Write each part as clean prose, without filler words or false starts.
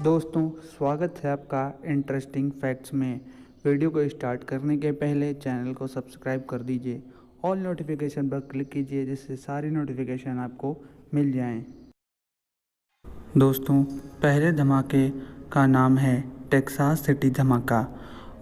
दोस्तों, स्वागत है आपका इंटरेस्टिंग फैक्ट्स में। वीडियो को स्टार्ट करने के पहले चैनल को सब्सक्राइब कर दीजिए। ऑल नोटिफिकेशन पर क्लिक कीजिए जिससे सारी नोटिफिकेशन आपको मिल जाएं। दोस्तों, पहले धमाके का नाम है टेक्सास सिटी धमाका।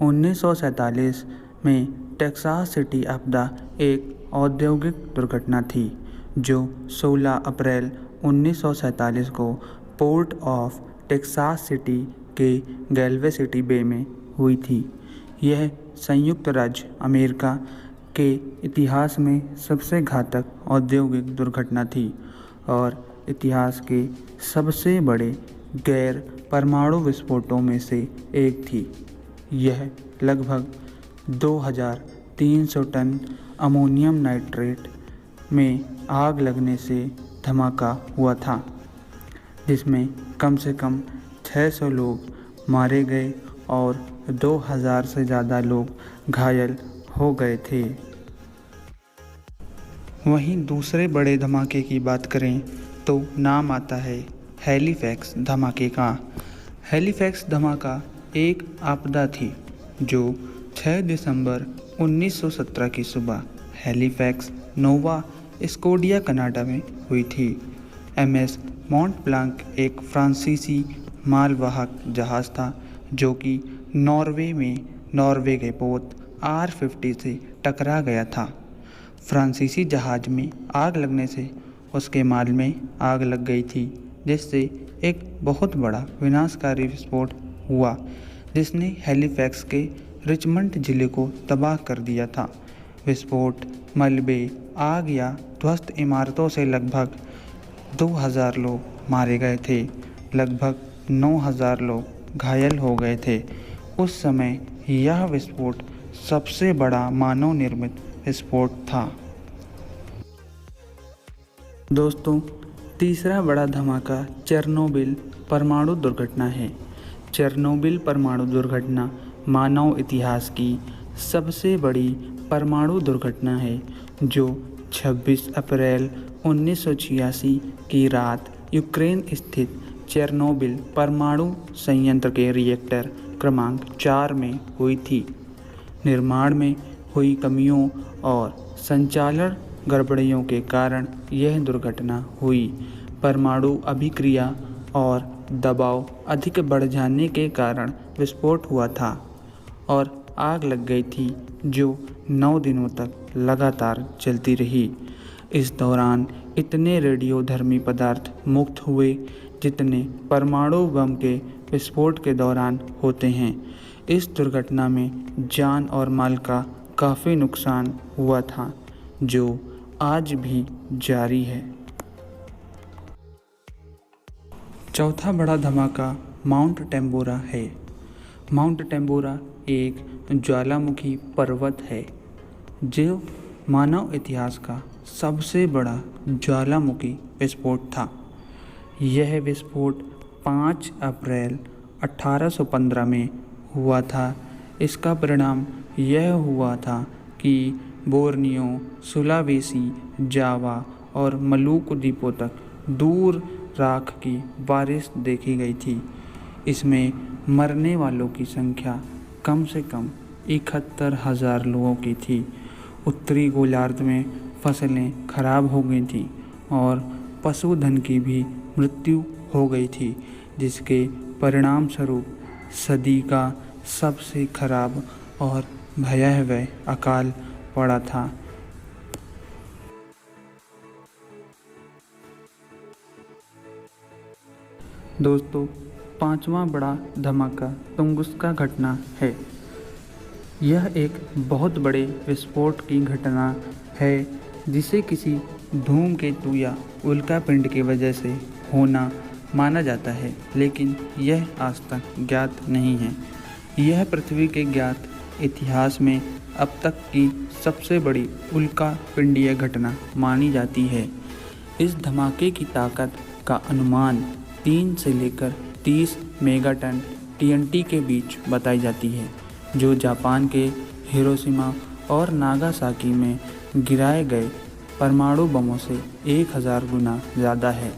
1947 में टेक्सास सिटी आपदा एक औद्योगिक दुर्घटना थी जो 16 अप्रैल 1947 को पोर्ट ऑफ टेक्सास सिटी के गैल्वे सिटी बे में हुई थी। यह संयुक्त राज्य अमेरिका के इतिहास में सबसे घातक औद्योगिक दुर्घटना थी और इतिहास के सबसे बड़े गैर परमाणु विस्फोटों में से एक थी। यह लगभग 2300 टन अमोनियम नाइट्रेट में आग लगने से धमाका हुआ था, जिसमें कम से कम 600 लोग मारे गए और 2000 से ज़्यादा लोग घायल हो गए थे। वहीं दूसरे बड़े धमाके की बात करें तो नाम आता है हैलीफैक्स धमाके का। हैलीफैक्स धमाका एक आपदा थी जो 6 दिसंबर 1917 की सुबह हैलीफैक्स, नोवा स्कोटिया, कनाडा में हुई थी। MS मॉन्ट ब्लांक एक फ्रांसीसी मालवाहक जहाज़ था जो कि नॉर्वे में नॉर्वे के पोत R50 से टकरा गया था। फ्रांसीसी जहाज़ में आग लगने से उसके माल में आग लग गई थी, जिससे एक बहुत बड़ा विनाशकारी विस्फोट हुआ जिसने हैलीफैक्स के रिचमंड जिले को तबाह कर दिया था। विस्फोट, मलबे, आग या ध्वस्त इमारतों से लगभग 2000 लोग मारे गए थे। लगभग 9000 लोग घायल हो गए थे। उस समय यह विस्फोट सबसे बड़ा मानव निर्मित विस्फोट था। दोस्तों, तीसरा बड़ा धमाका चेरनोबिल परमाणु दुर्घटना है। चेरनोबिल परमाणु दुर्घटना मानव इतिहास की सबसे बड़ी परमाणु दुर्घटना है जो 26 अप्रैल 1986 की रात यूक्रेन स्थित चेरनोबिल परमाणु संयंत्र के रिएक्टर क्रमांक 4 में हुई थी। निर्माण में हुई कमियों और संचालन गड़बड़ियों के कारण यह दुर्घटना हुई। परमाणु अभिक्रिया और दबाव अधिक बढ़ जाने के कारण विस्फोट हुआ था और आग लग गई थी जो 9 दिनों तक लगातार चलती रही। इस दौरान इतने रेडियोधर्मी पदार्थ मुक्त हुए जितने परमाणु बम के विस्फोट के दौरान होते हैं। इस दुर्घटना में जान और माल का काफ़ी नुकसान हुआ था जो आज भी जारी है। चौथा बड़ा धमाका माउंट टैम्बोरा है। माउंट टैम्बोरा एक ज्वालामुखी पर्वत है जो मानव इतिहास का सबसे बड़ा ज्वालामुखी विस्फोट था। यह विस्फोट 5 अप्रैल 1815 में हुआ था। इसका परिणाम यह हुआ था कि बोर्नियो, सुलावेसी, जावा और मलुकु द्वीपों तक दूर राख की बारिश देखी गई थी। इसमें मरने वालों की संख्या कम से कम 71,000 लोगों की थी। उत्तरी गोलार्ध में फसलें खराब हो गई थीं और पशुधन की भी मृत्यु हो गई थी, जिसके परिणाम स्वरूप सदी का सबसे खराब और भयावह अकाल पड़ा था। दोस्तों, पांचवा बड़ा धमाका तुंगुस्का घटना है। यह एक बहुत बड़े विस्फोट की घटना है जिसे किसी धूमकेतु या उल्कापिंड की वजह से होना माना जाता है, लेकिन यह आज तक ज्ञात नहीं है। यह पृथ्वी के ज्ञात इतिहास में अब तक की सबसे बड़ी उल्कापिंडीय घटना मानी जाती है। इस धमाके की ताकत का अनुमान 3 से लेकर 30 मेगाटन TNT के बीच बताई जाती है, जो जापान के हिरोशिमा और नागासाकी में गिराए गए परमाणु बमों से 1000 गुना ज़्यादा है।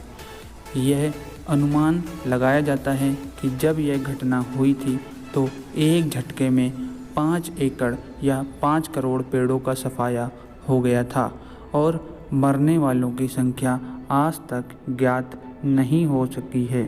यह अनुमान लगाया जाता है कि जब यह घटना हुई थी तो एक झटके में 5 एकड़ या 5 करोड़ पेड़ों का सफाया हो गया था और मरने वालों की संख्या आज तक ज्ञात नहीं हो सकी है।